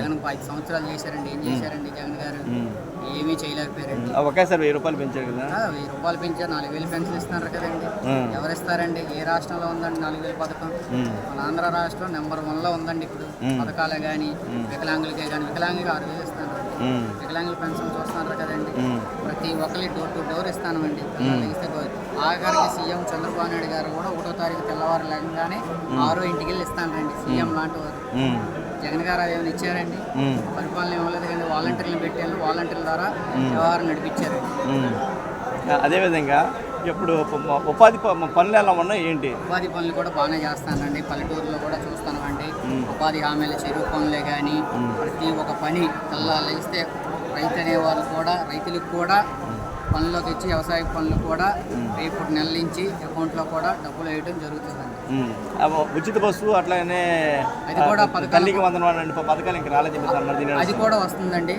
జగన్ 5 సంవత్సరాలు చేశారండి. ఏం చేశారండి జగన్ గారు? ఏమీ చేయలేకపోయారండి. ఒకేసారి 1000 రూపాయలు పెంచారు కదా. 1000 రూపాయలు పెంచారు, 4000 పెన్షన్ ఇస్తున్నారు కదండి. ఎవరిస్తారండి? ఏ రాష్ట్రంలో ఉందండి 4000 పథకం? మన ఆంధ్ర రాష్ట్రం నెంబర్ 1లో ఉందండి ఇప్పుడు. పథకాలే కానీ వికలాంగులకే కానీ, వికలాంగులకి 6000 ఇస్తున్నారు. వికలాంగుల పెన్షన్ చూస్తున్నారు కదండి. ప్రతి ఒక్కరికి డోర్ టు డోర్ ఇస్తానండి. ఇస్తే ఆఖరికి సీఎం చంద్రబాబు నాయుడు గారు కూడా 1వ తారీఖు తెల్లవారు లేకగానే 6 ఇంటికి వెళ్ళి ఇస్తానండి. సీఎం లాంటి వారు. జగన్ గారు అదేమైనా ఇచ్చారండి? పరిపాలన ఇవ్వలేదు కానీ వాలంటీర్లను పెట్టారు. వాలంటీర్ల ద్వారా వ్యవహారం నడిపించారు. అదేవిధంగా ఇప్పుడు ఉపాధి పనులు ఎలా ఉన్నాయి ఏంటి? ఉపాధి పనులు కూడా బాగానే చేస్తానండి. పల్లెటూరులో కూడా చూస్తానండి. ఉపాధి హామీల చెరువు పనులే కానీ ప్రతి ఒక్క పని తెల్లాలు ఇస్తే రైతు అనేవాళ్ళు కూడా, రైతులకు కూడా పనులకు ఇచ్చి వ్యవసాయ పనులు కూడా రేపు నెల నుంచి అకౌంట్లో కూడా డబ్బులు వేయడం జరుగుతుందండి. ఉచిత బస్సు అట్లానే అది కూడా తల్లికి వందనం పథకాలు ఇంకా రాలేదు. అది కూడా వస్తుందండి.